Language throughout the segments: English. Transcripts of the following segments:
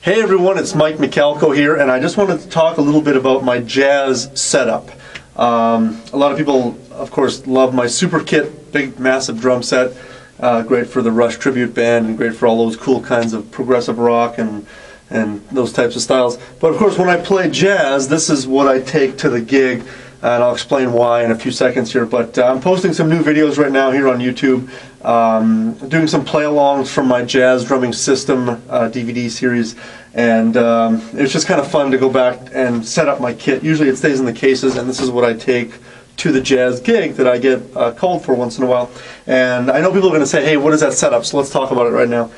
Hey everyone, it's Mike Michalkow here, and I just wanted to talk a little bit about my jazz setup. A lot of people, of course, love my super kit, big massive drum set, great for the Rush tribute band and great for all those cool kinds of progressive rock and those types of styles. But of course, when I play jazz, this is what I take to the gig, and I'll explain why in a few seconds here. But I'm posting some new videos right now here on YouTube, doing some play-alongs from my jazz drumming system DVD series, and it's just kind of fun to go back and set up my kit. Usually it stays in the cases, and this is what I take to the jazz gig that I get called for once in a while. And I know people are going to say, hey, what is that setup? So let's talk about it right now.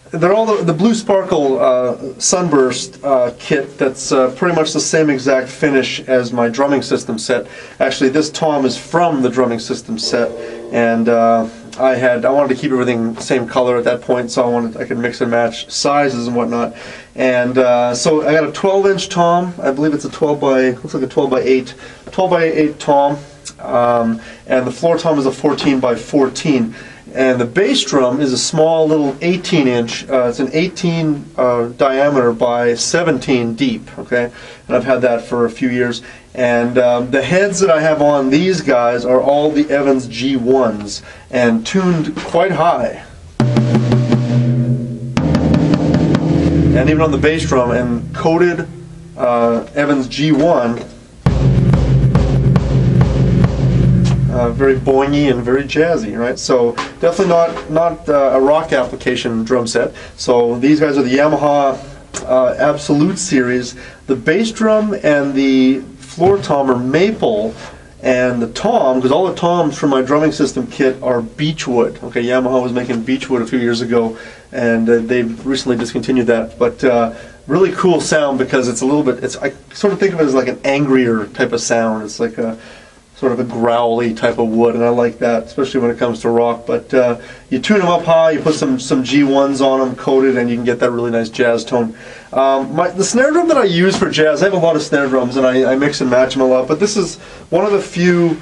They're all the Blue Sparkle Sunburst kit that's pretty much the same exact finish as my drumming system set. Actually, this tom is from the drumming system set, and I wanted to keep everything the same color at that point, so I could mix and match sizes and whatnot. And so I got a 12-inch tom. I believe it's a 12 by, looks like a 12 by 8 tom, and the floor tom is a 14 by 14. And the bass drum is a small little 18-inch. It's an 18 diameter by 17 deep. Okay, and I've had that for a few years. And the heads that I have on these guys are all the Evans G1s and tuned quite high. And even on the bass drum and coated Evans G1. Very boingy and very jazzy, right? So definitely not a rock application drum set. So these guys are the Yamaha Absolute series. The bass drum and the floor tom are maple, and the tom, because all the toms from my drumming system kit are beechwood. Okay, Yamaha was making beechwood a few years ago, and they've recently discontinued that. But really cool sound, because it's a little bit, I sort of think of it as like an angrier type of sound. It's like a sort of a growly type of wood, and I like that, especially when it comes to rock. But you tune them up high, you put some G1s on them, coated, and you can get that really nice jazz tone. The snare drum that I use for jazz, I have a lot of snare drums, and I mix and match them a lot, but this is one of the few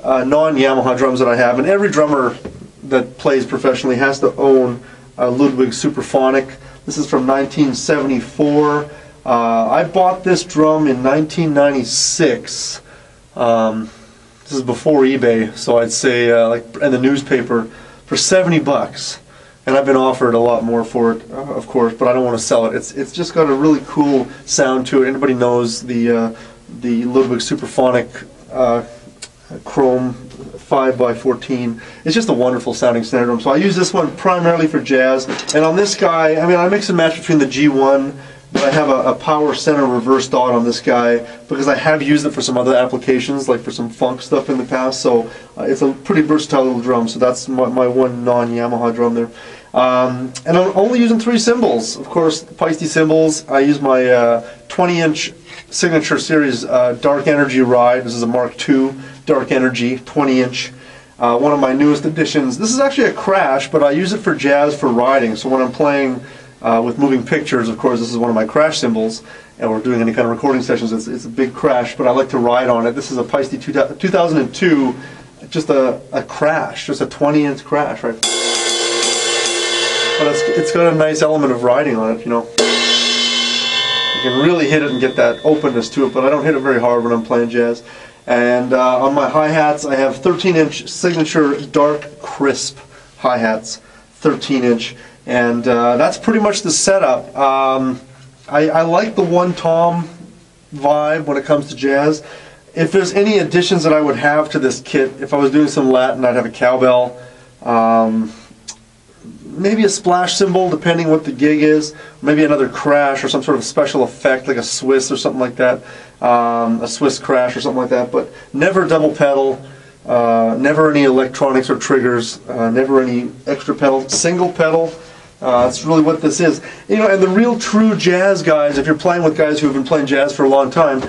non-Yamaha drums that I have, and every drummer that plays professionally has to own a Ludwig Superphonic. This is from 1974. I bought this drum in 1996. This is before eBay, so I'd say like in the newspaper for 70 bucks, and I've been offered a lot more for it, of course, but I don't want to sell it. It's just got a really cool sound to it. Anybody knows the Ludwig Superphonic Chrome 5x14? It's just a wonderful sounding snare drum. So I use this one primarily for jazz, and on this guy, I mean, I mix and match between the G1. But I have a power center reverse dot on this guy because I have used it for some other applications, like for some funk stuff in the past. So it's a pretty versatile little drum. So that's my one non-Yamaha drum there. And I'm only using 3 cymbals. Of course, Peisty cymbals. I use my 20-inch Signature Series Dark Energy Ride. This is a Mark II Dark Energy 20-inch. One of my newest additions. This is actually a crash, but I use it for jazz for riding. So when I'm playing with moving pictures, of course, this is one of my crash cymbals, and we're doing any kind of recording sessions. It's a big crash, but I like to ride on it. This is a Peisty 2002, just a crash, just a 20-inch crash, right? But it's got a nice element of riding on it, you know. You can really hit it and get that openness to it, but I don't hit it very hard when I'm playing jazz. And on my hi-hats, I have 13-inch Signature Dark Crisp hi-hats, 13-inch. And that's pretty much the setup. I like the one tom vibe when it comes to jazz. If there's any additions that I would have to this kit, if I was doing some Latin, I'd have a cowbell, maybe a splash cymbal depending what the gig is, maybe another crash or some sort of special effect like a Swiss or something like that, a Swiss crash or something like that, but never double pedal. Never any electronics or triggers, never any extra pedal, single pedal. That's really what this is. You know, and the real true jazz guys, if you're playing with guys who have been playing jazz for a long time,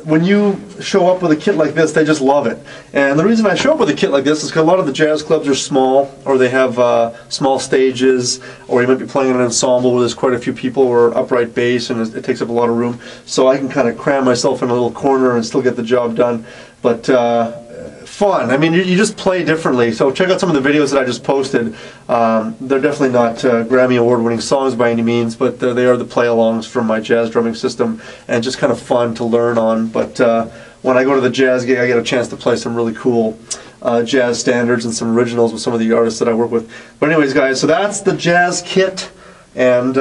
when you show up with a kit like this, they just love it. And the reason I show up with a kit like this is because a lot of the jazz clubs are small, or they have small stages, or you might be playing in an ensemble where there's quite a few people, or upright bass, and it takes up a lot of room. So I can kind of cram myself in a little corner and still get the job done. But fun. I mean, you just play differently. So check out some of the videos that I just posted. They're definitely not Grammy Award-winning songs by any means, but they are the play-alongs from my jazz drumming system, and just kind of fun to learn on. But when I go to the jazz gig, I get a chance to play some really cool jazz standards and some originals with some of the artists that I work with. But anyways, guys, so that's the jazz kit. And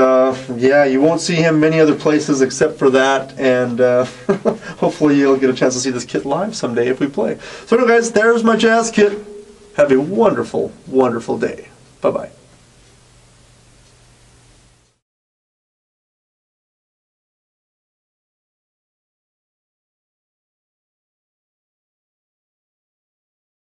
yeah, you won't see him many other places except for that, and hopefully you'll get a chance to see this kit live someday if we play. So anyway, guys, there's my jazz kit. Have a wonderful, wonderful day. Bye-bye.